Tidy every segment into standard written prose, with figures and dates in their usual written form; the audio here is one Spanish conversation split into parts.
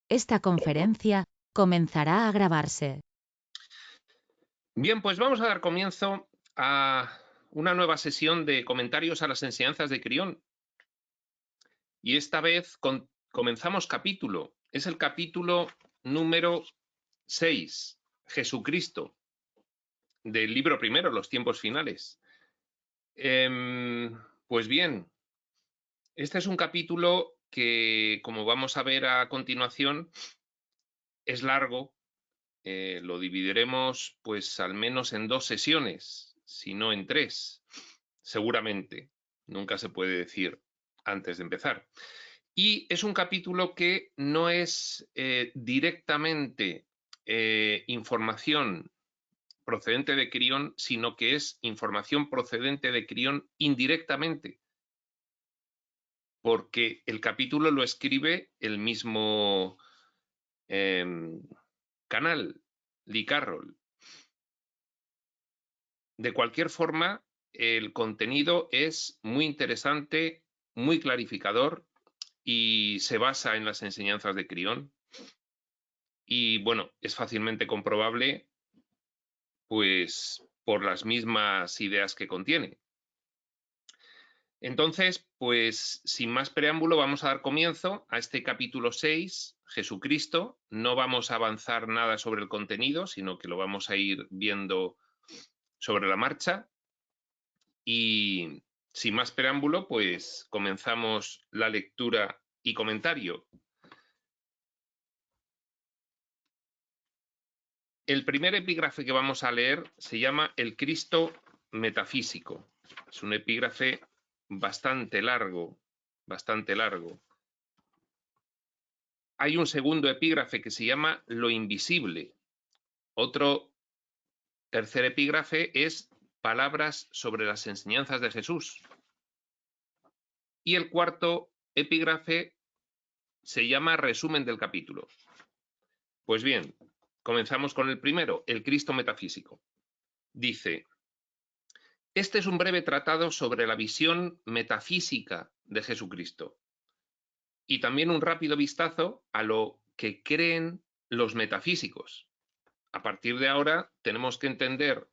Esta conferencia comenzará a grabarse. Bien, pues vamos a dar comienzo a una nueva sesión de comentarios a las enseñanzas de Crión. Y esta vez comenzamos capítulo. Es el capítulo número 6, Jesucristo, del libro primero, Los tiempos finales. Pues bien, este es un capítulo que, como vamos a ver a continuación, es largo. Lo dividiremos pues al menos en 2 sesiones, si no en 3, seguramente. Nunca se puede decir antes de empezar. Y es un capítulo que no es directamente información procedente de Crión, sino que es información procedente de Crión indirectamente, porque el capítulo lo escribe el mismo canal, Lee Carroll. De cualquier forma, el contenido es muy interesante, muy clarificador y se basa en las enseñanzas de Crión. Y bueno, es fácilmente comprobable, pues, por las mismas ideas que contiene. Entonces, pues, sin más preámbulo, vamos a dar comienzo a este capítulo 6, Jesucristo. No vamos a avanzar nada sobre el contenido, sino que lo vamos a ir viendo sobre la marcha. Y sin más preámbulo, pues comenzamos la lectura y comentario. El primer epígrafe que vamos a leer se llama El Cristo metafísico. Es un epígrafe bastante largo, bastante largo. Hay un segundo epígrafe que se llama Lo invisible. Otro tercer epígrafe es Palabras sobre las enseñanzas de Jesús. Y el cuarto epígrafe se llama Resumen del capítulo. Pues bien, comenzamos con el primero, el Cristo metafísico. Dice: este es un breve tratado sobre la visión metafísica de Jesucristo y también un rápido vistazo a lo que creen los metafísicos. A partir de ahora tenemos que entender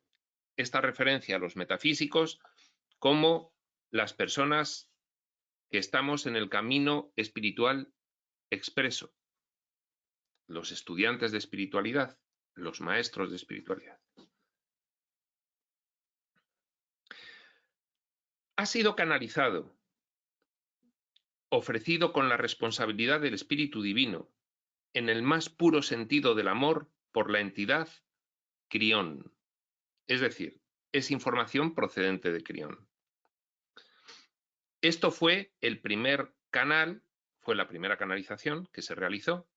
esta referencia a los metafísicos como las personas que estamos en el camino espiritual expreso, los estudiantes de espiritualidad, los maestros de espiritualidad. Ha sido canalizado, ofrecido con la responsabilidad del Espíritu Divino, en el más puro sentido del amor por la entidad Crión. Es decir, es información procedente de Crión. Esto fue el primer canal, fue la primera canalización que se realizó,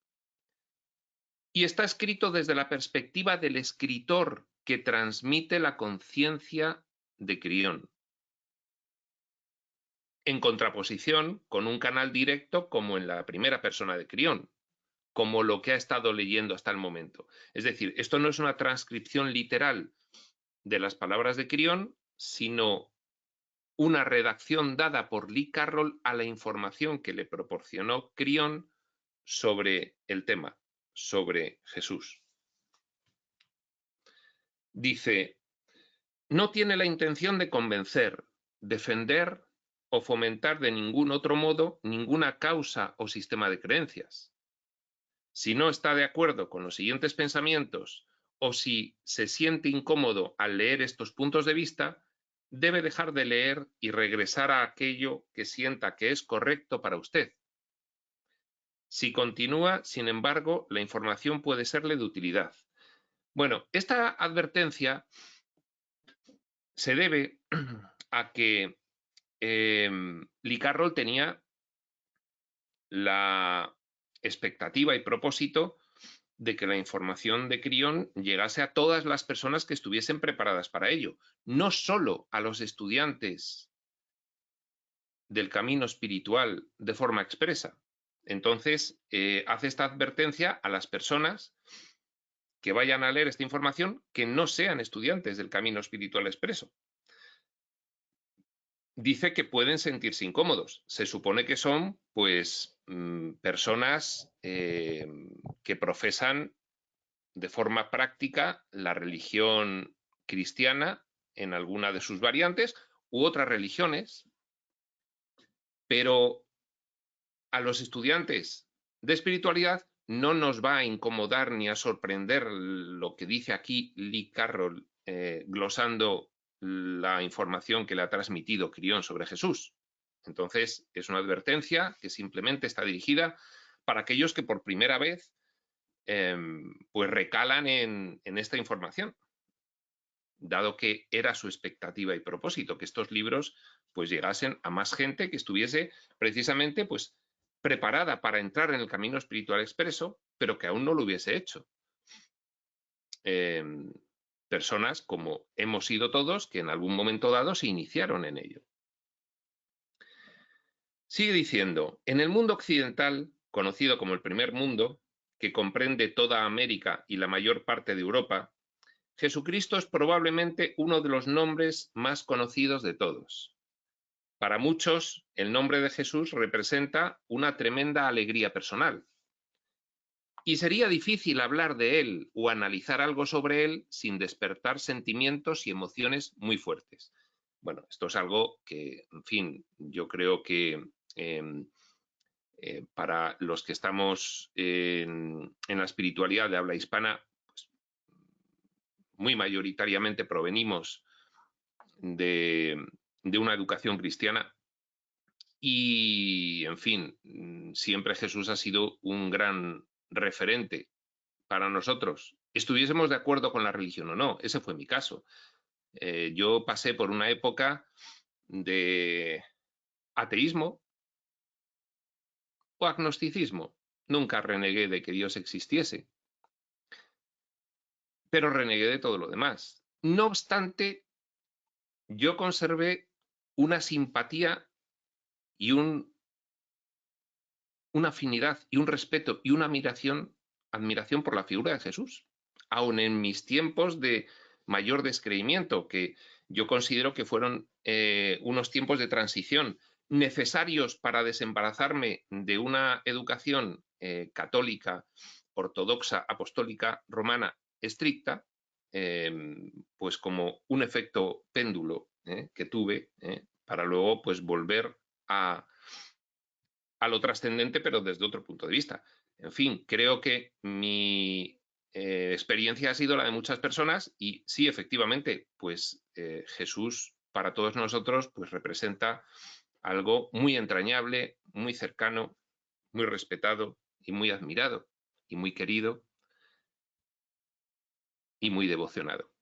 y está escrito desde la perspectiva del escritor que transmite la conciencia de Crión, en contraposición con un canal directo como en la primera persona de Crión, como lo que ha estado leyendo hasta el momento. Es decir, esto no es una transcripción literal de las palabras de Crión, sino una redacción dada por Lee Carroll a la información que le proporcionó Crión sobre el tema, sobre Jesús. Dice: no tiene la intención de convencer, defender o fomentar de ningún otro modo ninguna causa o sistema de creencias. Si no está de acuerdo con los siguientes pensamientos o si se siente incómodo al leer estos puntos de vista, debe dejar de leer y regresar a aquello que sienta que es correcto para usted. Si continúa, sin embargo, la información puede serle de utilidad. Bueno, esta advertencia se debe a que Lee Carroll tenía la expectativa y propósito de que la información de Crión llegase a todas las personas que estuviesen preparadas para ello, no solo a los estudiantes del camino espiritual de forma expresa. Entonces, hace esta advertencia a las personas que vayan a leer esta información que no sean estudiantes del camino espiritual expreso. Dice que pueden sentirse incómodos. Se supone que son, pues, personas que profesan de forma práctica la religión cristiana en alguna de sus variantes u otras religiones, pero a los estudiantes de espiritualidad no nos va a incomodar ni a sorprender lo que dice aquí Lee Carroll, glosando la información que le ha transmitido Crión sobre Jesús. Entonces, es una advertencia que simplemente está dirigida para aquellos que por primera vez pues recalan en esta información, dado que era su expectativa y propósito, que estos libros pues llegasen a más gente que estuviese precisamente pues preparada para entrar en el camino espiritual expreso, pero que aún no lo hubiese hecho. Personas como hemos sido todos, que en algún momento dado se iniciaron en ello. Sigue diciendo, en el mundo occidental, conocido como el primer mundo, que comprende toda América y la mayor parte de Europa, Jesucristo es probablemente uno de los nombres más conocidos de todos. Para muchos, el nombre de Jesús representa una tremenda alegría personal. Y sería difícil hablar de él o analizar algo sobre él sin despertar sentimientos y emociones muy fuertes. Bueno, esto es algo que, en fin, yo creo que para los que estamos en la espiritualidad de habla hispana, pues, muy mayoritariamente provenimos de una educación cristiana y, en fin, siempre Jesús ha sido un gran referente para nosotros. Estuviésemos de acuerdo con la religión o no, ese fue mi caso. Yo pasé por una época de ateísmo o agnosticismo. Nunca renegué de que Dios existiese, pero renegué de todo lo demás. No obstante, yo conservé una simpatía y una afinidad y un respeto y una admiración por la figura de Jesús, aun en mis tiempos de mayor descreimiento, que yo considero que fueron unos tiempos de transición necesarios para desembarazarme de una educación católica, ortodoxa, apostólica, romana, estricta, pues como un efecto péndulo que tuve para luego pues volver a lo trascendente, pero desde otro punto de vista. En fin, creo que mi experiencia ha sido la de muchas personas y sí, efectivamente, pues Jesús para todos nosotros pues representa algo muy entrañable, muy cercano, muy respetado y muy admirado y muy querido y muy devocionado.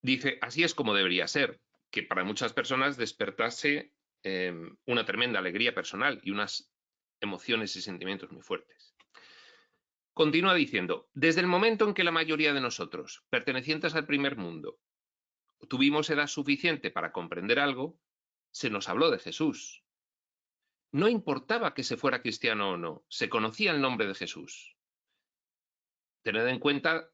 Dice, así es como debería ser, que para muchas personas despertase una tremenda alegría personal y unas emociones y sentimientos muy fuertes. Continúa diciendo, desde el momento en que la mayoría de nosotros, pertenecientes al primer mundo, tuvimos edad suficiente para comprender algo, se nos habló de Jesús. No importaba que se fuera cristiano o no, se conocía el nombre de Jesús. Tened en cuenta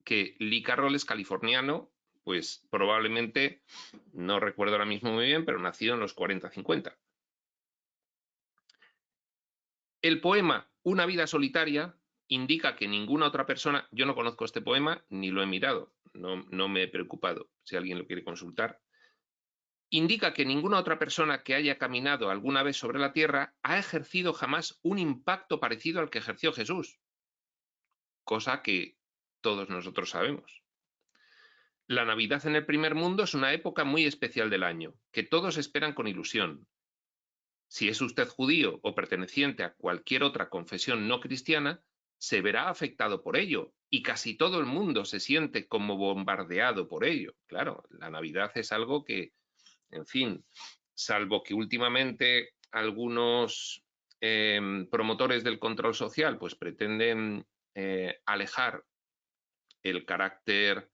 que Lee Carroll es californiano, pues probablemente, no recuerdo ahora mismo muy bien, pero nacido en los 40-50. El poema Una vida solitaria indica que ninguna otra persona, yo no conozco este poema ni lo he mirado, no me he preocupado, si alguien lo quiere consultar, indica que ninguna otra persona que haya caminado alguna vez sobre la tierra ha ejercido jamás un impacto parecido al que ejerció Jesús, cosa que todos nosotros sabemos. La Navidad en el primer mundo es una época muy especial del año, que todos esperan con ilusión. Si es usted judío o perteneciente a cualquier otra confesión no cristiana, se verá afectado por ello, y casi todo el mundo se siente como bombardeado por ello. Claro, la Navidad es algo que, en fin, salvo que últimamente algunos promotores del control social pues pretenden alejar el carácter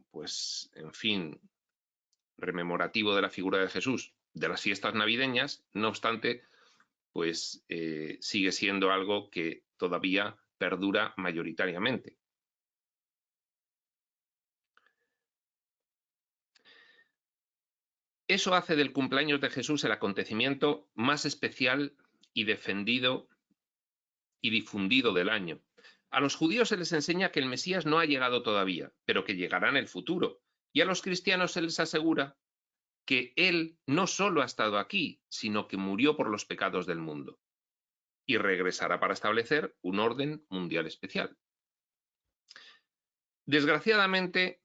pues, en fin, rememorativo de la figura de Jesús de las fiestas navideñas, no obstante, pues sigue siendo algo que todavía perdura mayoritariamente. Eso hace del cumpleaños de Jesús el acontecimiento más especial y defendido y difundido del año. A los judíos se les enseña que el Mesías no ha llegado todavía, pero que llegará en el futuro. Y a los cristianos se les asegura que Él no solo ha estado aquí, sino que murió por los pecados del mundo y regresará para establecer un orden mundial especial. Desgraciadamente,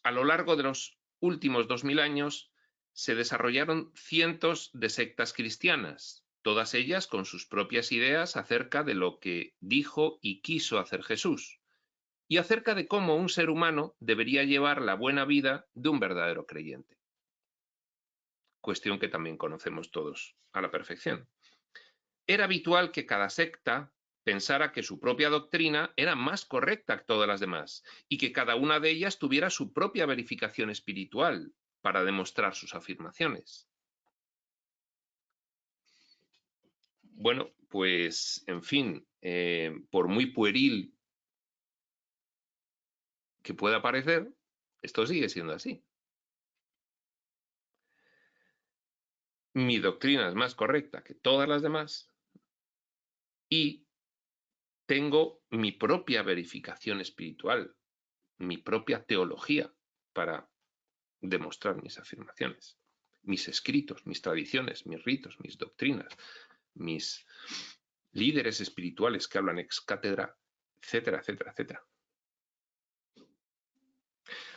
a lo largo de los últimos 2000 años, se desarrollaron cientos de sectas cristianas, todas ellas con sus propias ideas acerca de lo que dijo y quiso hacer Jesús, y acerca de cómo un ser humano debería llevar la buena vida de un verdadero creyente. Cuestión que también conocemos todos a la perfección. Era habitual que cada secta pensara que su propia doctrina era más correcta que todas las demás y que cada una de ellas tuviera su propia verificación espiritual para demostrar sus afirmaciones. Bueno, pues, en fin, por muy pueril que pueda parecer, esto sigue siendo así. Mi doctrina es más correcta que todas las demás y tengo mi propia verificación espiritual, mi propia teología para demostrar mis afirmaciones, mis escritos, mis tradiciones, mis ritos, mis doctrinas, mis líderes espirituales que hablan ex cátedra, etcétera, etcétera, etcétera.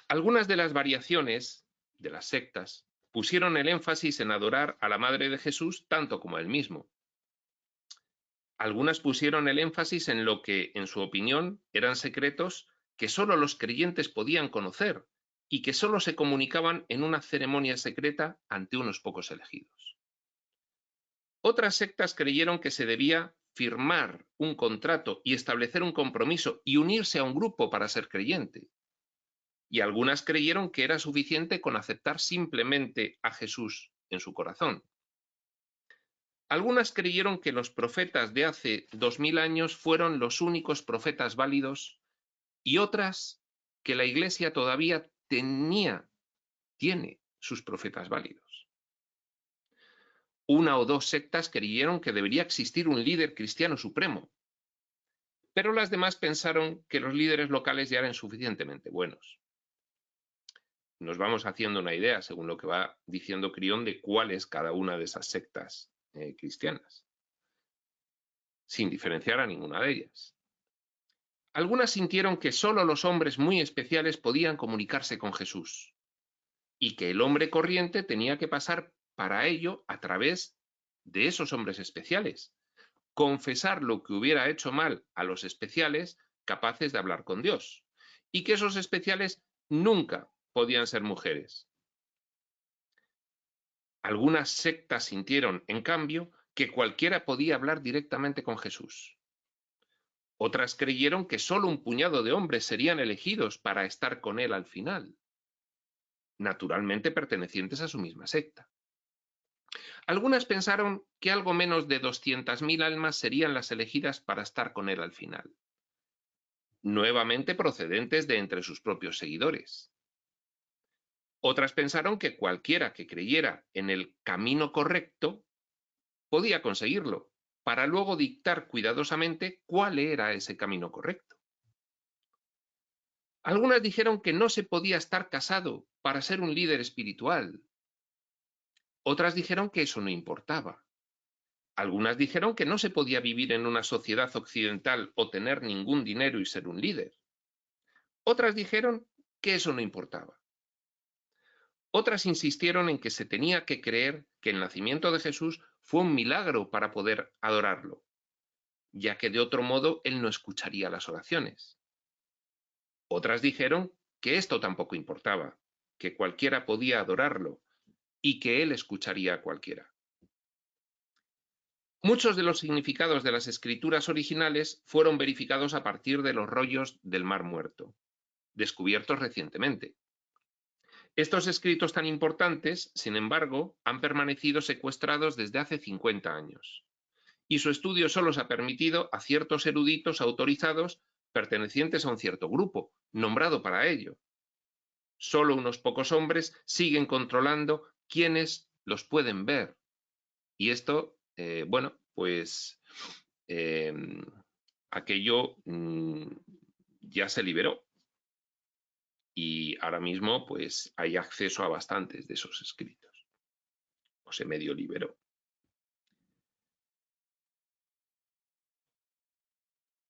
Algunas de las variaciones de las sectas pusieron el énfasis en adorar a la Madre de Jesús tanto como a él mismo. Algunas pusieron el énfasis en lo que, en su opinión, eran secretos que solo los creyentes podían conocer y que solo se comunicaban en una ceremonia secreta ante unos pocos elegidos. Otras sectas creyeron que se debía firmar un contrato y establecer un compromiso y unirse a un grupo para ser creyente. Y algunas creyeron que era suficiente con aceptar simplemente a Jesús en su corazón. Algunas creyeron que los profetas de hace 2000 años fueron los únicos profetas válidos y otras que la Iglesia todavía tiene sus profetas válidos. Una o dos sectas creyeron que debería existir un líder cristiano supremo, pero las demás pensaron que los líderes locales ya eran suficientemente buenos. Nos vamos haciendo una idea, según lo que va diciendo Crión, de cuál es cada una de esas sectas cristianas, sin diferenciar a ninguna de ellas. Algunas sintieron que solo los hombres muy especiales podían comunicarse con Jesús y que el hombre corriente tenía que pasar para ello a través de esos hombres especiales, confesar lo que hubiera hecho mal a los especiales capaces de hablar con Dios, y que esos especiales nunca podían ser mujeres. Algunas sectas sintieron, en cambio, que cualquiera podía hablar directamente con Jesús. Otras creyeron que solo un puñado de hombres serían elegidos para estar con él al final, naturalmente pertenecientes a su misma secta. Algunas pensaron que algo menos de 200.000 almas serían las elegidas para estar con él al final, nuevamente procedentes de entre sus propios seguidores. Otras pensaron que cualquiera que creyera en el camino correcto podía conseguirlo, para luego dictar cuidadosamente cuál era ese camino correcto. Algunas dijeron que no se podía estar casado para ser un líder espiritual. Otras dijeron que eso no importaba. Algunas dijeron que no se podía vivir en una sociedad occidental o tener ningún dinero y ser un líder. Otras dijeron que eso no importaba. Otras insistieron en que se tenía que creer que el nacimiento de Jesús fue un milagro para poder adorarlo, ya que de otro modo él no escucharía las oraciones. Otras dijeron que esto tampoco importaba, que cualquiera podía adorarlo y que él escucharía a cualquiera. Muchos de los significados de las escrituras originales fueron verificados a partir de los rollos del Mar Muerto, descubiertos recientemente. Estos escritos tan importantes, sin embargo, han permanecido secuestrados desde hace 50 años, y su estudio solo se ha permitido a ciertos eruditos autorizados pertenecientes a un cierto grupo, nombrado para ello. Solo unos pocos hombres siguen controlando quienes los pueden ver. Y esto, bueno, pues aquello ya se liberó. Y ahora mismo, pues hay acceso a bastantes de esos escritos. O se medio liberó.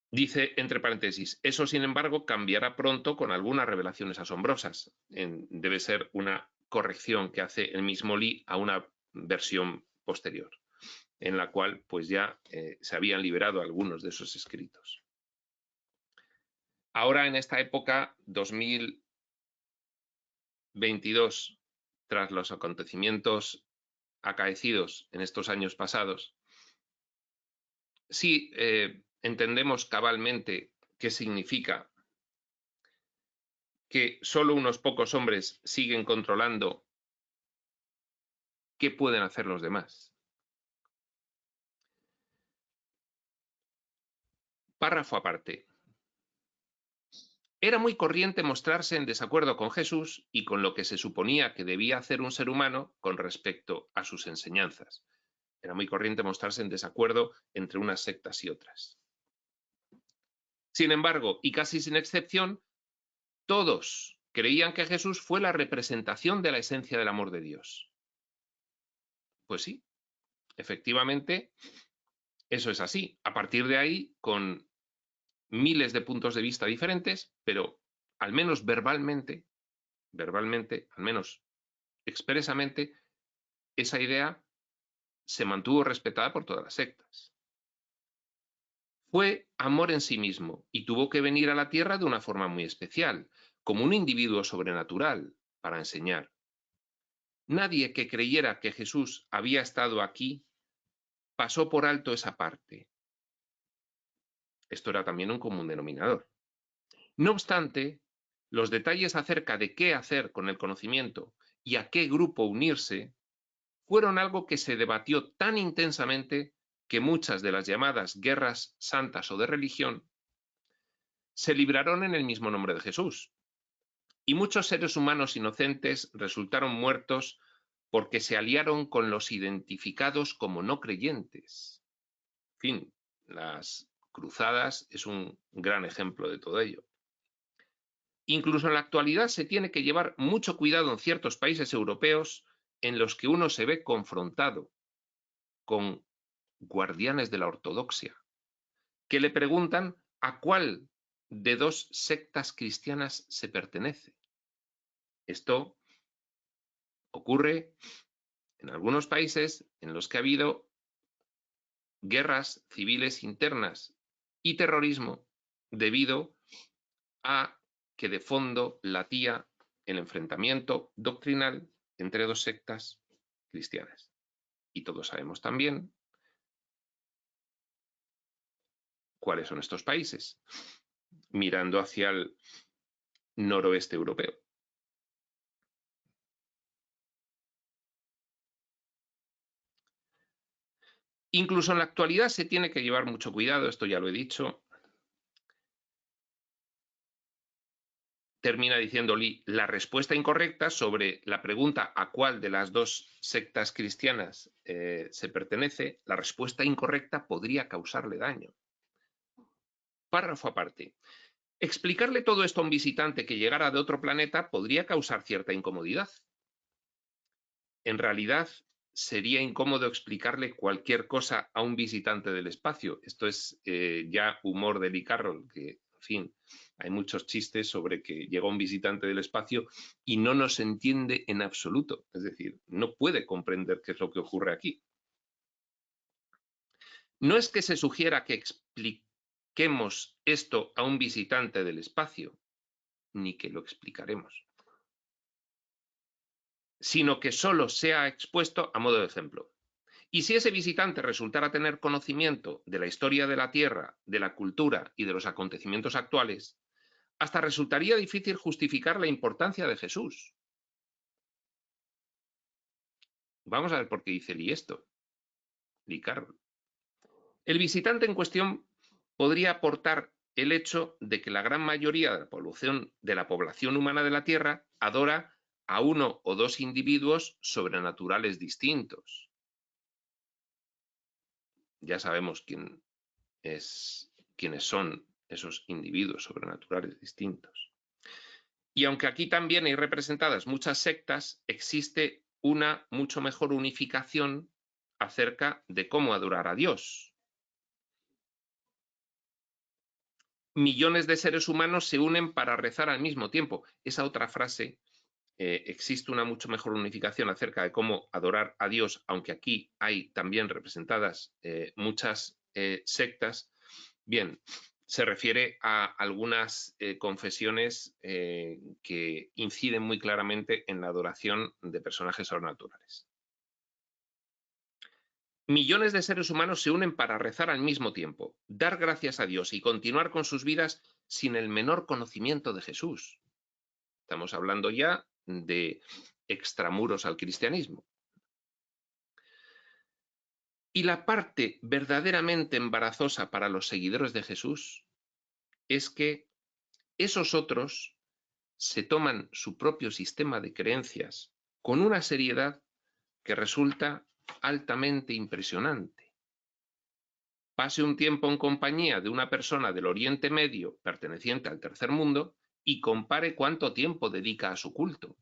Dice, entre paréntesis, eso sin embargo cambiará pronto con algunas revelaciones asombrosas. Debe ser una corrección que hace el mismo Lee a una versión posterior, en la cual pues ya se habían liberado algunos de esos escritos. Ahora en esta época, 2022, tras los acontecimientos acaecidos en estos años pasados, sí entendemos cabalmente qué significa que solo unos pocos hombres siguen controlando qué pueden hacer los demás. Párrafo aparte. Era muy corriente mostrarse en desacuerdo con Jesús y con lo que se suponía que debía hacer un ser humano con respecto a sus enseñanzas. Era muy corriente mostrarse en desacuerdo entre unas sectas y otras. Sin embargo, y casi sin excepción, todos creían que Jesús fue la representación de la esencia del amor de Dios. Pues sí, efectivamente, eso es así. A partir de ahí, con miles de puntos de vista diferentes, pero al menos verbalmente, al menos expresamente, esa idea se mantuvo respetada por todas las sectas. Fue amor en sí mismo y tuvo que venir a la tierra de una forma muy especial, como un individuo sobrenatural, para enseñar. Nadie que creyera que Jesús había estado aquí pasó por alto esa parte. Esto era también un común denominador. No obstante, los detalles acerca de qué hacer con el conocimiento y a qué grupo unirse fueron algo que se debatió tan intensamente que muchas de las llamadas guerras santas o de religión se libraron en el mismo nombre de Jesús. Y muchos seres humanos inocentes resultaron muertos porque se aliaron con los identificados como no creyentes. En fin, las cruzadas es un gran ejemplo de todo ello. Incluso en la actualidad se tiene que llevar mucho cuidado en ciertos países europeos en los que uno se ve confrontado con guardianes de la ortodoxia, que le preguntan a cuál de dos sectas cristianas se pertenece. Esto ocurre en algunos países en los que ha habido guerras civiles internas y terrorismo debido a que de fondo latía el enfrentamiento doctrinal entre dos sectas cristianas. Y todos sabemos también cuáles son estos países, mirando hacia el noroeste europeo. Incluso en la actualidad se tiene que llevar mucho cuidado, esto ya lo he dicho. Termina diciendo Lee, la respuesta incorrecta sobre la pregunta a cuál de las dos sectas cristianas se pertenece, la respuesta incorrecta podría causarle daño. Párrafo aparte. Explicarle todo esto a un visitante que llegara de otro planeta podría causar cierta incomodidad. En realidad, sería incómodo explicarle cualquier cosa a un visitante del espacio. Esto es ya humor de Lee Carroll, que, en fin, hay muchos chistes sobre que llega un visitante del espacio y no nos entiende en absoluto. Es decir, no puede comprender qué es lo que ocurre aquí. No es que se sugiera que expliquemos esto a un visitante del espacio, ni que lo explicaremos, sino que solo sea expuesto a modo de ejemplo. Y si ese visitante resultara tener conocimiento de la historia de la Tierra, de la cultura y de los acontecimientos actuales, hasta resultaría difícil justificar la importancia de Jesús. Vamos a ver por qué dice Lee esto. Lee Carroll. El visitante en cuestión podría aportar el hecho de que la gran mayoría de la población humana de la Tierra adora a uno o dos individuos sobrenaturales distintos. Ya sabemos quiénes son esos individuos sobrenaturales distintos. Y aunque aquí también hay representadas muchas sectas, existe una mucho mejor unificación acerca de cómo adorar a Dios. Millones de seres humanos se unen para rezar al mismo tiempo. Esa otra frase, existe una mucho mejor unificación acerca de cómo adorar a Dios, aunque aquí hay también representadas muchas sectas. Bien, se refiere a algunas confesiones que inciden muy claramente en la adoración de personajes sobrenaturales. Millones de seres humanos se unen para rezar al mismo tiempo, dar gracias a Dios y continuar con sus vidas sin el menor conocimiento de Jesús. Estamos hablando ya de extramuros al cristianismo. Y la parte verdaderamente embarazosa para los seguidores de Jesús es que esos otros se toman su propio sistema de creencias con una seriedad que resulta altamente impresionante. Pase un tiempo en compañía de una persona del Oriente Medio perteneciente al tercer mundo y compare cuánto tiempo dedica a su culto.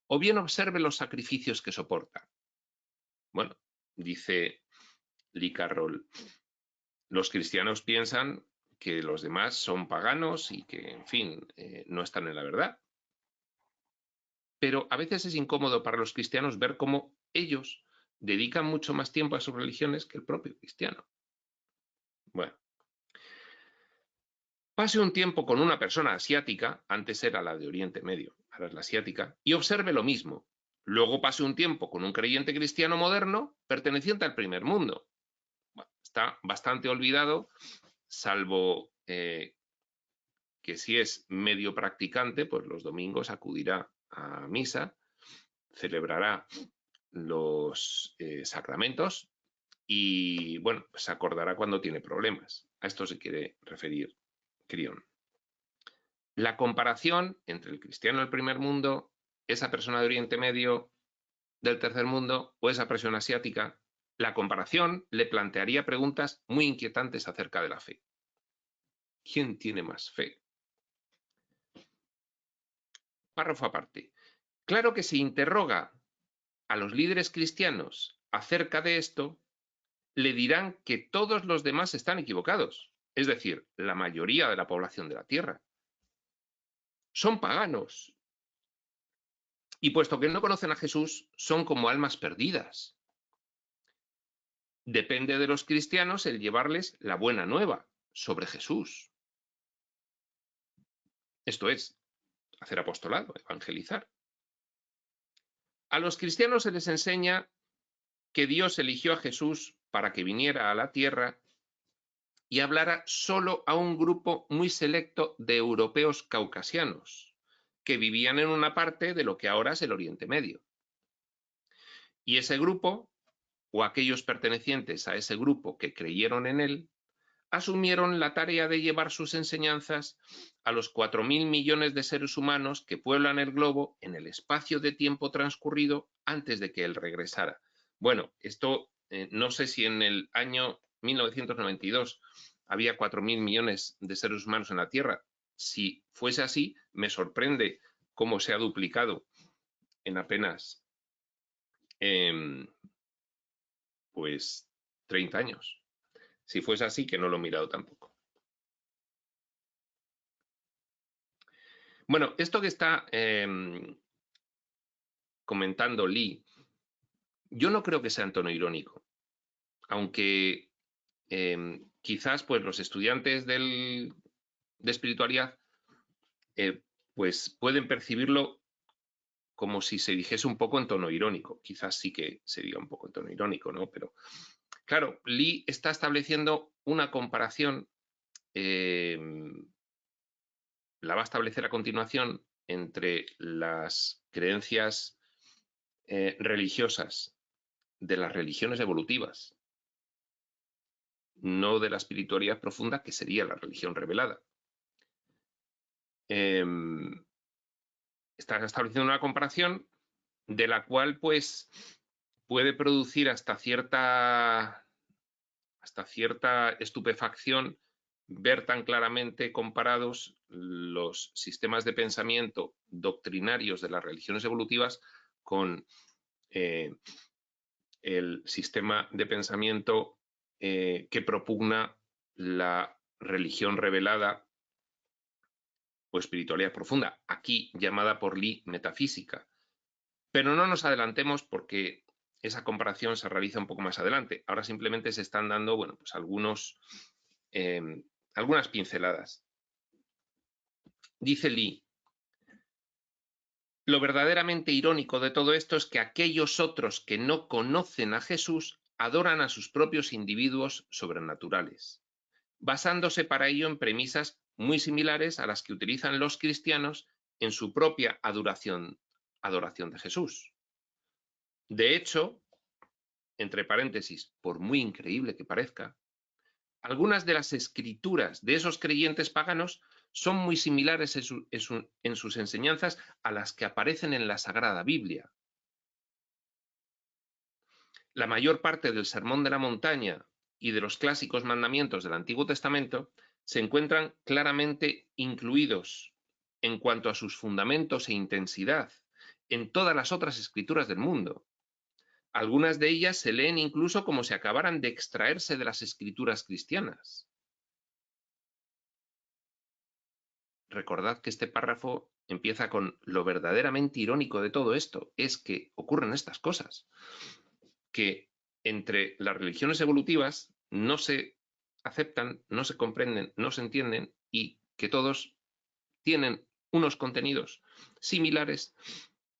O bien observe los sacrificios que soporta. Bueno, dice Lee Carroll, los cristianos piensan que los demás son paganos y que, en fin, no están en la verdad. Pero a veces es incómodo para los cristianos ver cómo ellos dedican mucho más tiempo a sus religiones que el propio cristiano. Bueno, pase un tiempo con una persona asiática, antes era la de Oriente Medio, ahora es la asiática, y observe lo mismo. Luego pase un tiempo con un creyente cristiano moderno perteneciente al primer mundo. Bueno, está bastante olvidado, salvo que si es medio practicante, pues los domingos acudirá a misa, celebrará los sacramentos y, bueno, se acordará cuando tiene problemas. A esto se quiere referir Crión. La comparación entre el cristiano del primer mundo, esa persona de Oriente Medio del tercer mundo o esa persona asiática, la comparación le plantearía preguntas muy inquietantes acerca de la fe. ¿Quién tiene más fe? Párrafo aparte. Claro que si interroga a los líderes cristianos acerca de esto, le dirán que todos los demás están equivocados, es decir, la mayoría de la población de la Tierra. Son paganos. Y puesto que no conocen a Jesús, son como almas perdidas. Depende de los cristianos el llevarles la buena nueva sobre Jesús. Esto es, hacer apostolado, evangelizar. A los cristianos se les enseña que Dios eligió a Jesús para que viniera a la tierra y hablara solo a un grupo muy selecto de europeos caucasianos, que vivían en una parte de lo que ahora es el Oriente Medio. Y ese grupo, o aquellos pertenecientes a ese grupo que creyeron en él, asumieron la tarea de llevar sus enseñanzas a los 4.000 millones de seres humanos que pueblan el globo en el espacio de tiempo transcurrido antes de que él regresara. Bueno, esto no sé si en el año 1992 había 4.000 millones de seres humanos en la Tierra. Si fuese así, me sorprende cómo se ha duplicado en apenas pues 30 años. Si fuese así, que no lo he mirado tampoco. Bueno, esto que está comentando Lee, yo no creo que sea en tono irónico, aunque quizás pues los estudiantes de espiritualidad pues pueden percibirlo como si se dijese un poco en tono irónico. Quizás sí que se diga un poco en tono irónico, ¿no? Pero claro, Lee está estableciendo una comparación, la va a establecer a continuación, entre las creencias religiosas de las religiones evolutivas, no de la espiritualidad profunda, que sería la religión revelada. está estableciendo una comparación de la cual pues puede producir hasta cierta estupefacción ver tan claramente comparados los sistemas de pensamiento doctrinarios de las religiones evolutivas con el sistema de pensamiento que propugna la religión revelada o espiritualidad profunda, aquí llamada por Lee metafísica. Pero no nos adelantemos porque esa comparación se realiza un poco más adelante. Ahora simplemente se están dando, bueno, pues algunas pinceladas. Dice Lee, lo verdaderamente irónico de todo esto es que aquellos otros que no conocen a Jesús adoran a sus propios individuos sobrenaturales, basándose para ello en premisas muy similares a las que utilizan los cristianos en su propia adoración de Jesús. De hecho, entre paréntesis, por muy increíble que parezca, algunas de las escrituras de esos creyentes paganos son muy similares en sus enseñanzas a las que aparecen en la Sagrada Biblia. La mayor parte del Sermón de la Montaña y de los clásicos mandamientos del Antiguo Testamento se encuentran claramente incluidos en cuanto a sus fundamentos e intensidad en todas las otras escrituras del mundo. Algunas de ellas se leen incluso como si acabaran de extraerse de las escrituras cristianas. Recordad que este párrafo empieza con lo verdaderamente irónico de todo esto es que ocurren estas cosas, que entre las religiones evolutivas no se aceptan, no se comprenden, no se entienden y que todos tienen unos contenidos similares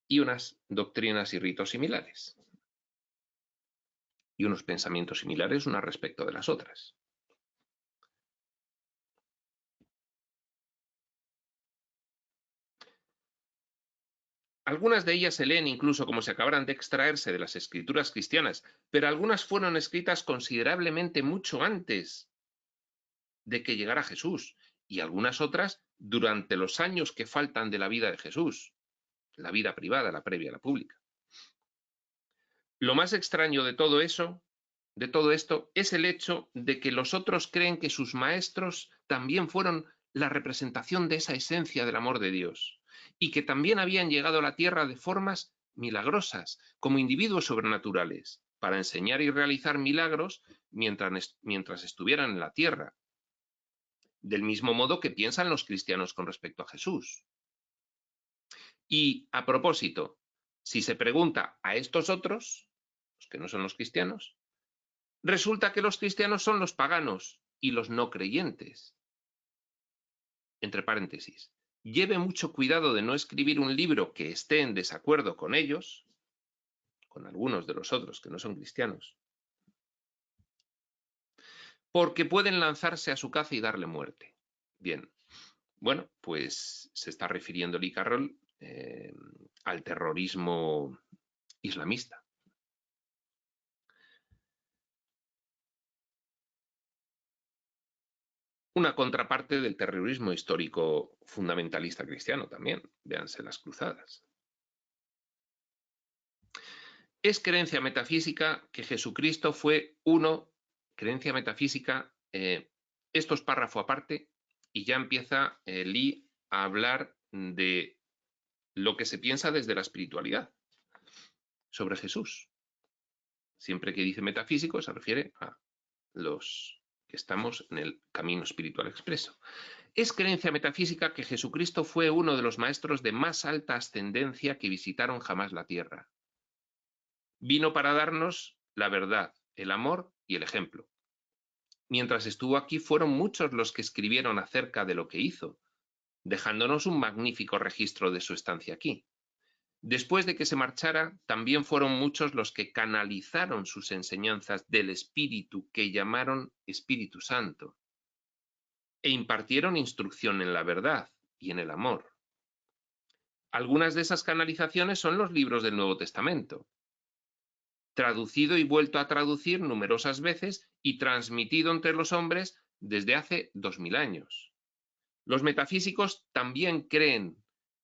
y unas doctrinas y ritos similares y unos pensamientos similares unas respecto de las otras. Algunas de ellas se leen incluso como si acabaran de extraerse de las escrituras cristianas, pero algunas fueron escritas considerablemente mucho antes de que llegara Jesús, y algunas otras durante los años que faltan de la vida de Jesús, la vida privada, la previa a la pública. Lo más extraño de todo esto, es el hecho de que los otros creen que sus maestros también fueron la representación de esa esencia del amor de Dios, y que también habían llegado a la tierra de formas milagrosas, como individuos sobrenaturales, para enseñar y realizar milagros mientras estuvieran en la tierra, del mismo modo que piensan los cristianos con respecto a Jesús. Y, a propósito, si se pregunta a estos otros, los que no son los cristianos, resulta que los cristianos son los paganos y los no creyentes. Entre paréntesis, lleve mucho cuidado de no escribir un libro que esté en desacuerdo con ellos, con algunos de los otros que no son cristianos, porque pueden lanzarse a su caza y darle muerte. Bien, bueno, pues se está refiriendo Lee Carroll al terrorismo islamista. Una contraparte del terrorismo histórico fundamentalista cristiano también, véanse las cruzadas. Es creencia metafísica que Jesucristo fue uno, creencia metafísica, esto es párrafo aparte, y ya empieza Lee a hablar de lo que se piensa desde la espiritualidad sobre Jesús. Siempre que dice metafísico se refiere a los que estamos en el camino espiritual expreso. Es creencia metafísica que Jesucristo fue uno de los maestros de más alta ascendencia que visitaron jamás la tierra. Vino para darnos la verdad, el amor y el ejemplo. Mientras estuvo aquí fueron muchos los que escribieron acerca de lo que hizo, dejándonos un magnífico registro de su estancia aquí. Después de que se marchara, también fueron muchos los que canalizaron sus enseñanzas del Espíritu que llamaron Espíritu Santo, e impartieron instrucción en la verdad y en el amor. Algunas de esas canalizaciones son los libros del Nuevo Testamento, traducido y vuelto a traducir numerosas veces y transmitido entre los hombres desde hace 2000 años. Los metafísicos también creen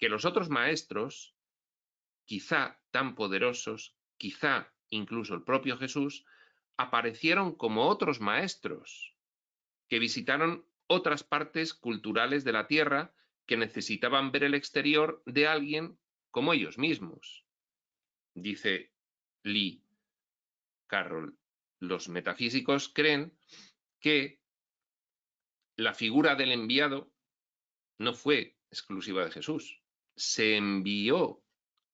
que los otros maestros, quizá tan poderosos, quizá incluso el propio Jesús, aparecieron como otros maestros que visitaron otras partes culturales de la tierra que necesitaban ver el exterior de alguien como ellos mismos. Dice Lee Carroll, los metafísicos creen que la figura del enviado no fue exclusiva de Jesús. Se envió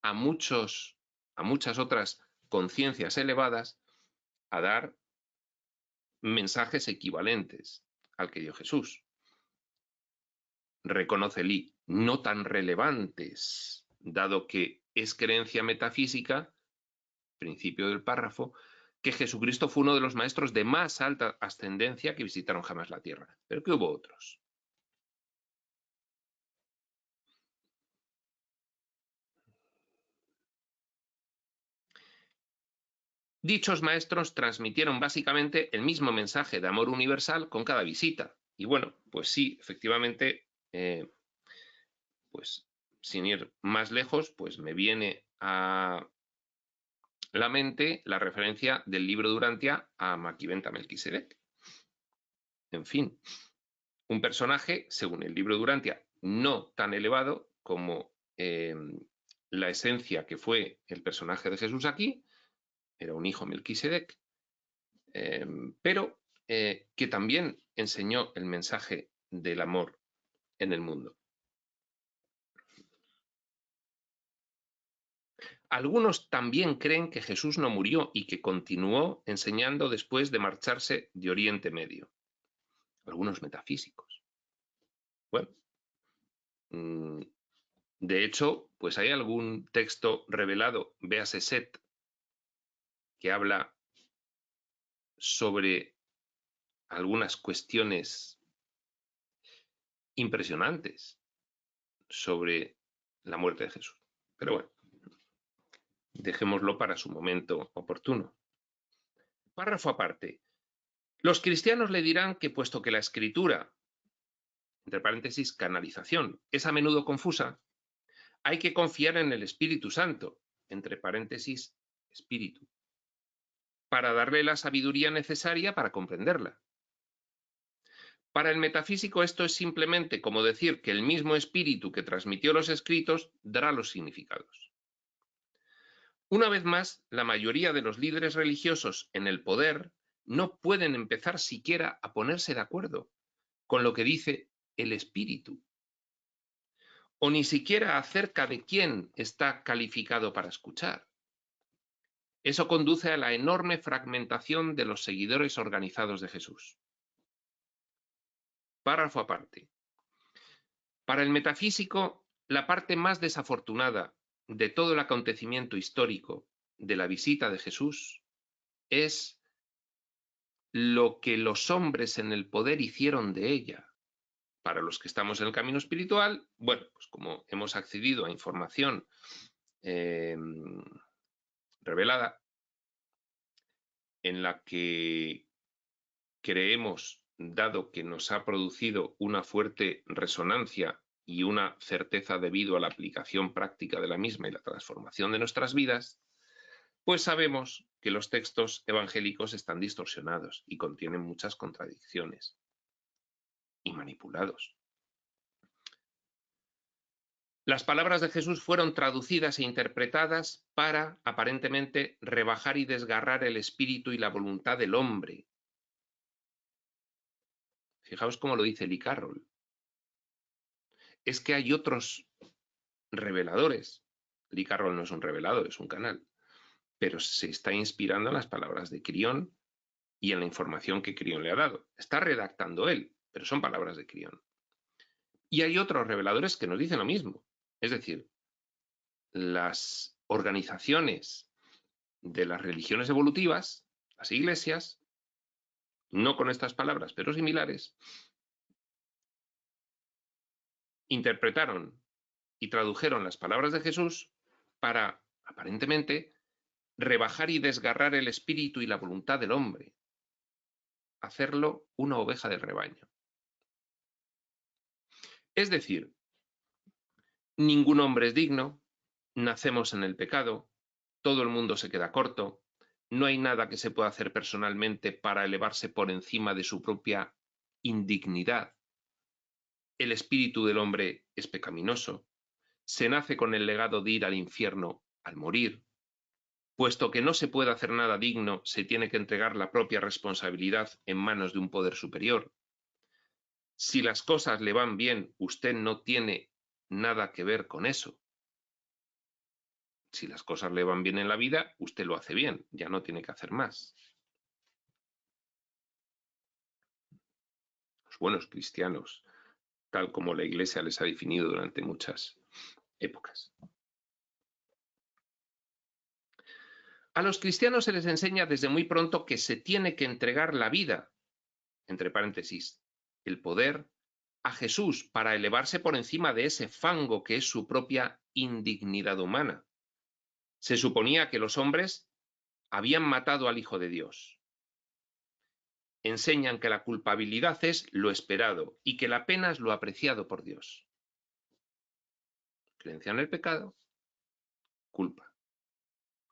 a muchas otras conciencias elevadas a dar mensajes equivalentes al que dio Jesús. Reconoce Lee, no tan relevantes, dado que es creencia metafísica, principio del párrafo, que Jesucristo fue uno de los maestros de más alta ascendencia que visitaron jamás la tierra, pero que hubo otros. Dichos maestros transmitieron básicamente el mismo mensaje de amor universal con cada visita. Y bueno, pues sí, efectivamente, pues sin ir más lejos, pues me viene a la mente la referencia del libro de Urantia a Maquiventa Melquisedec. En fin, un personaje, según el libro de Urantia, no tan elevado como la esencia que fue el personaje de Jesús aquí, era un hijo Melquisedec, pero que también enseñó el mensaje del amor en el mundo. Algunos también creen que Jesús no murió y que continuó enseñando después de marcharse de Oriente Medio. Algunos metafísicos. Bueno, de hecho, pues hay algún texto revelado, véase Set, que habla sobre algunas cuestiones impresionantes sobre la muerte de Jesús. Pero bueno, dejémoslo para su momento oportuno. Párrafo aparte. Los cristianos le dirán que puesto que la escritura, entre paréntesis, canalización, es a menudo confusa, hay que confiar en el Espíritu Santo, entre paréntesis, espíritu, para darle la sabiduría necesaria para comprenderla. Para el metafísico esto es simplemente como decir que el mismo espíritu que transmitió los escritos dará los significados. Una vez más, la mayoría de los líderes religiosos en el poder no pueden empezar siquiera a ponerse de acuerdo con lo que dice el espíritu, o ni siquiera acerca de quién está calificado para escuchar. Eso conduce a la enorme fragmentación de los seguidores organizados de Jesús. Párrafo aparte. Para el metafísico, la parte más desafortunada de todo el acontecimiento histórico de la visita de Jesús es lo que los hombres en el poder hicieron de ella. Para los que estamos en el camino espiritual, bueno, pues como hemos accedido a información revelada en la que creemos, dado que nos ha producido una fuerte resonancia y una certeza debido a la aplicación práctica de la misma y la transformación de nuestras vidas, pues sabemos que los textos evangélicos están distorsionados y contienen muchas contradicciones y manipulados. Las palabras de Jesús fueron traducidas e interpretadas para, aparentemente, rebajar y desgarrar el espíritu y la voluntad del hombre. Fijaos cómo lo dice Lee Carroll. Es que hay otros reveladores. Lee Carroll no es un revelador, es un canal. Pero se está inspirando en las palabras de Crión y en la información que Crión le ha dado. Está redactando él, pero son palabras de Crión. Y hay otros reveladores que nos dicen lo mismo. Es decir, las organizaciones de las religiones evolutivas, las iglesias, no con estas palabras, pero similares, interpretaron y tradujeron las palabras de Jesús para, aparentemente, rebajar y desgarrar el espíritu y la voluntad del hombre, hacerlo una oveja del rebaño. Es decir, Ningún hombre es digno, nacemos en el pecado, todo el mundo se queda corto, no hay nada que se pueda hacer personalmente para elevarse por encima de su propia indignidad. El espíritu del hombre es pecaminoso, se nace con el legado de ir al infierno al morir. Puesto que no se puede hacer nada digno, se tiene que entregar la propia responsabilidad en manos de un poder superior. Si las cosas le van bien, usted no tiene nada que ver con eso. Si las cosas le van bien en la vida, usted lo hace bien, ya no tiene que hacer más. Los buenos cristianos, tal como la Iglesia les ha definido durante muchas épocas. A los cristianos se les enseña desde muy pronto que se tiene que entregar la vida, entre paréntesis, el poder, a Jesús para elevarse por encima de ese fango que es su propia indignidad humana. Se suponía que los hombres habían matado al Hijo de Dios. Enseñan que la culpabilidad es lo esperado y que la pena es lo apreciado por Dios. Creencia en el pecado, culpa,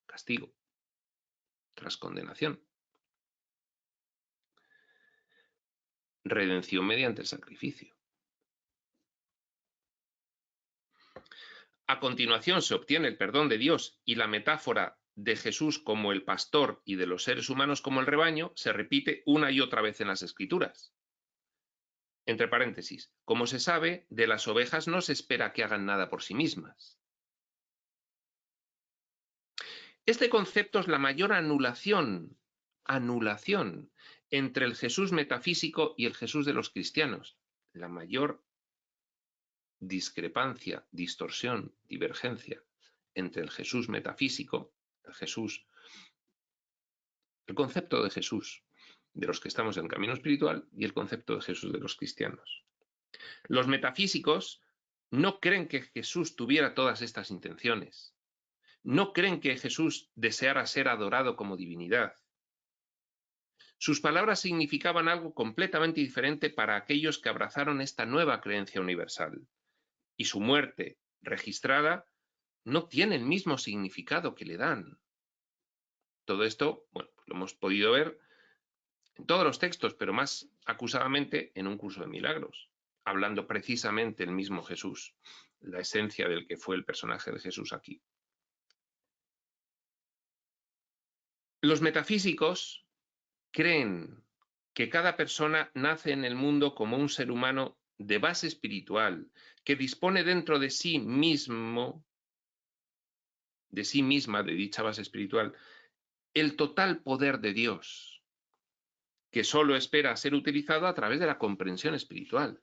castigo, tras condenación. Redención mediante el sacrificio. A continuación se obtiene el perdón de Dios y la metáfora de Jesús como el pastor y de los seres humanos como el rebaño se repite una y otra vez en las Escrituras. Entre paréntesis, como se sabe, de las ovejas no se espera que hagan nada por sí mismas. Este concepto es la mayor anulación entre el Jesús metafísico y el Jesús de los cristianos. La mayor discrepancia, distorsión, divergencia entre el Jesús metafísico, el concepto de Jesús de los que estamos en el camino espiritual y el concepto de Jesús de los cristianos. Los metafísicos no creen que Jesús tuviera todas estas intenciones. No creen que Jesús deseara ser adorado como divinidad. Sus palabras significaban algo completamente diferente para aquellos que abrazaron esta nueva creencia universal. Y su muerte, registrada, no tiene el mismo significado que le dan. Todo esto, bueno, lo hemos podido ver en todos los textos, pero más acusadamente en un curso de milagros, hablando precisamente el mismo Jesús, la esencia del que fue el personaje de Jesús aquí. Los metafísicos creen que cada persona nace en el mundo como un ser humano de base espiritual, que dispone dentro de sí mismo, de sí misma, de dicha base espiritual, el total poder de Dios, que solo espera ser utilizado a través de la comprensión espiritual.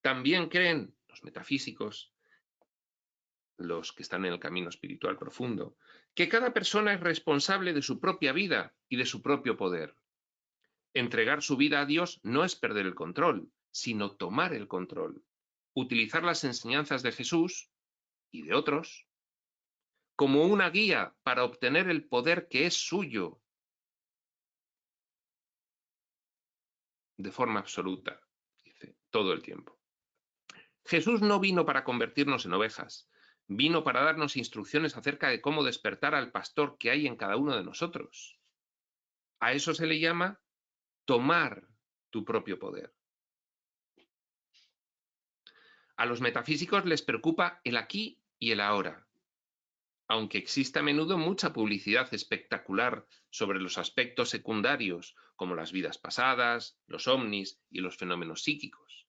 También creen los metafísicos, los que están en el camino espiritual profundo, que cada persona es responsable de su propia vida y de su propio poder. Entregar su vida a Dios no es perder el control, sino tomar el control. Utilizar las enseñanzas de Jesús y de otros como una guía para obtener el poder que es suyo de forma absoluta, dice, todo el tiempo. Jesús no vino para convertirnos en ovejas, vino para darnos instrucciones acerca de cómo despertar al pastor que hay en cada uno de nosotros. A eso se le llama tomar tu propio poder. A los metafísicos les preocupa el aquí y el ahora, aunque existe a menudo mucha publicidad espectacular sobre los aspectos secundarios, como las vidas pasadas, los ovnis y los fenómenos psíquicos.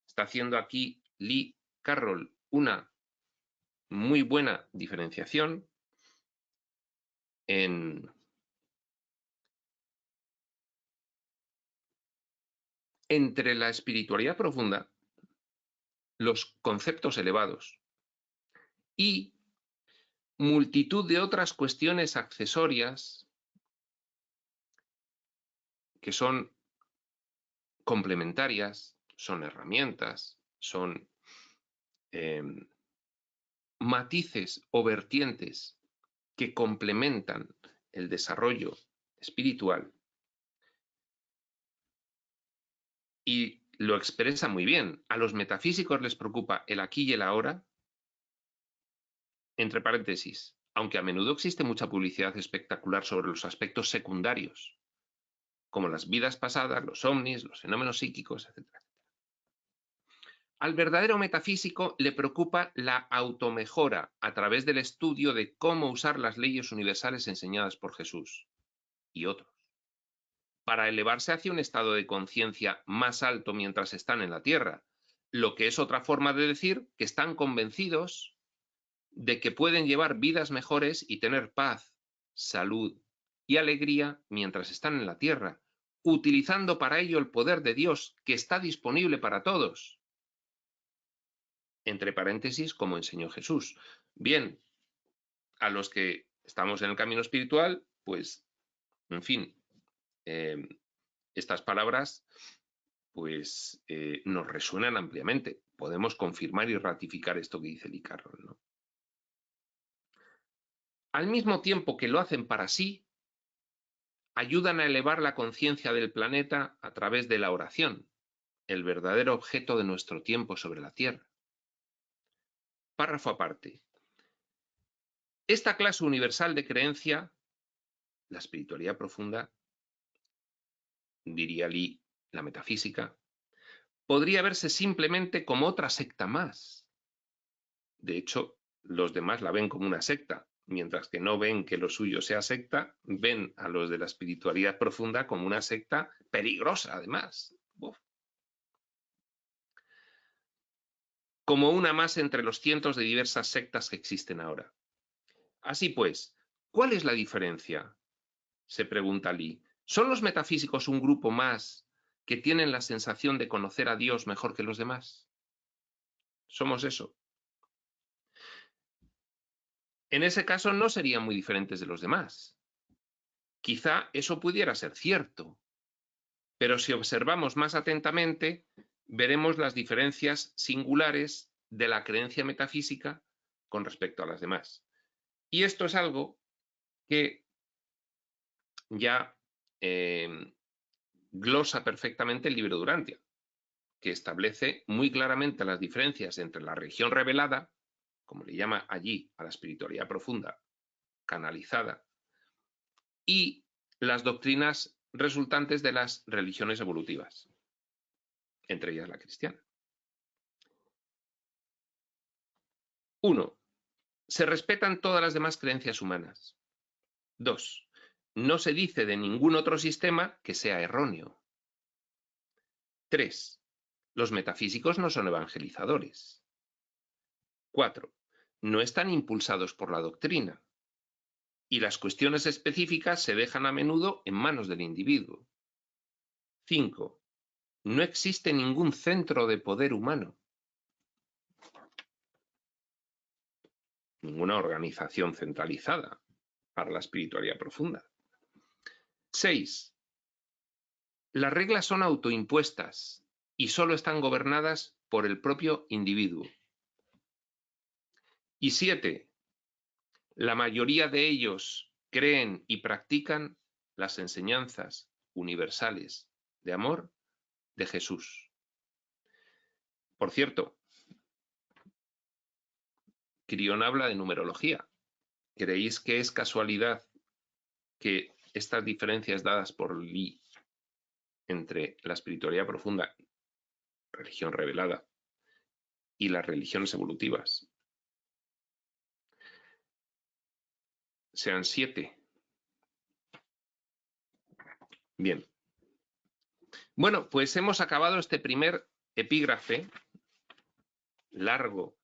Está haciendo aquí Lee Carroll una muy buena diferenciación entre la espiritualidad profunda, los conceptos elevados y multitud de otras cuestiones accesorias que son complementarias, son herramientas, son matices o vertientes que complementan el desarrollo espiritual y lo expresa muy bien. A los metafísicos les preocupa el aquí y el ahora, entre paréntesis, aunque a menudo existe mucha publicidad espectacular sobre los aspectos secundarios, como las vidas pasadas, los ovnis, los fenómenos psíquicos, etc. Al verdadero metafísico le preocupa la automejora a través del estudio de cómo usar las leyes universales enseñadas por Jesús y otros, para elevarse hacia un estado de conciencia más alto mientras están en la Tierra, lo que es otra forma de decir que están convencidos de que pueden llevar vidas mejores y tener paz, salud y alegría mientras están en la Tierra, utilizando para ello el poder de Dios que está disponible para todos. Entre paréntesis, como enseñó Jesús. Bien, a los que estamos en el camino espiritual, pues, en fin, estas palabras pues nos resuenan ampliamente. Podemos confirmar y ratificar esto que dice Lee Carroll, ¿no? Al mismo tiempo que lo hacen para sí, ayudan a elevar la conciencia del planeta a través de la oración, el verdadero objeto de nuestro tiempo sobre la Tierra. Párrafo aparte. Esta clase universal de creencia, la espiritualidad profunda, diría Lee, la metafísica, podría verse simplemente como otra secta más. De hecho, los demás la ven como una secta, mientras que no ven que lo suyo sea secta, ven a los de la espiritualidad profunda como una secta peligrosa, además. Uf. Como una más entre los cientos de diversas sectas que existen ahora. Así pues, ¿cuál es la diferencia?, se pregunta Lee. ¿Son los metafísicos un grupo más que tienen la sensación de conocer a Dios mejor que los demás? ¿Somos eso? En ese caso no serían muy diferentes de los demás. Quizá eso pudiera ser cierto, pero si observamos más atentamente, veremos las diferencias singulares de la creencia metafísica con respecto a las demás. Y esto es algo que ya glosa perfectamente el libro de Durantia, que establece muy claramente las diferencias entre la religión revelada, como le llama allí a la espiritualidad profunda, canalizada, y las doctrinas resultantes de las religiones evolutivas, entre ellas la cristiana. 1. Se respetan todas las demás creencias humanas. 2. No se dice de ningún otro sistema que sea erróneo. 3. Los metafísicos no son evangelizadores. 4. No están impulsados por la doctrina. Y las cuestiones específicas se dejan a menudo en manos del individuo. 5. No existe ningún centro de poder humano. Ninguna organización centralizada para la espiritualidad profunda. 6. Las reglas son autoimpuestas y solo están gobernadas por el propio individuo. Y 7. La mayoría de ellos creen y practican las enseñanzas universales de amor de Jesús. Por cierto, Quirión habla de numerología. ¿Creéis que es casualidad que estas diferencias dadas por Lee entre la espiritualidad profunda, religión revelada, y las religiones evolutivas sean 7? Bien. Bueno, pues hemos acabado este primer epígrafe largo,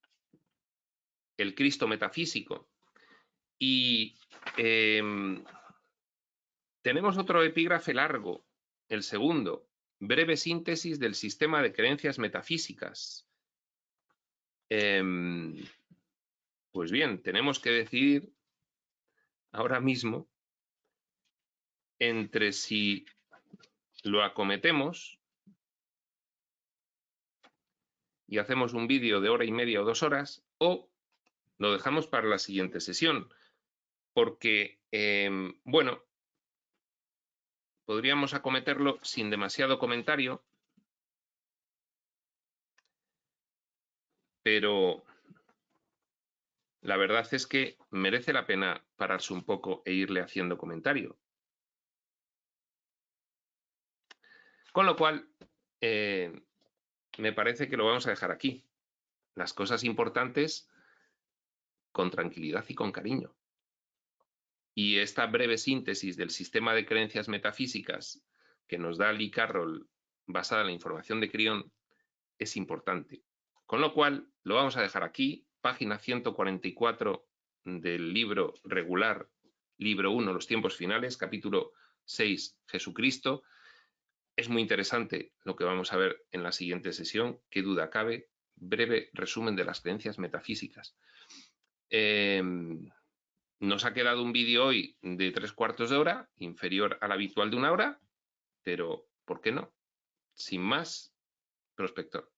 el Cristo metafísico, y tenemos otro epígrafe largo, el segundo, breve síntesis del sistema de creencias metafísicas. Pues bien, tenemos que decidir ahora mismo entre si lo acometemos y hacemos un vídeo de 1h30 o 2 horas, o lo dejamos para la siguiente sesión, porque, bueno, podríamos acometerlo sin demasiado comentario, pero la verdad es que merece la pena pararse un poco e irle haciendo comentario. Con lo cual, me parece que lo vamos a dejar aquí. Las cosas importantes con tranquilidad y con cariño. Y esta breve síntesis del sistema de creencias metafísicas que nos da Lee Carroll basada en la información de Crión es importante. Con lo cual, lo vamos a dejar aquí, página 144 del libro regular, libro 1, Los tiempos finales, capítulo 6, Jesucristo. Es muy interesante lo que vamos a ver en la siguiente sesión, qué duda cabe, breve resumen de las creencias metafísicas. Nos ha quedado un vídeo hoy de 3/4 de hora, inferior al habitual de 1 hora, pero ¿por qué no? Sin más, prospector.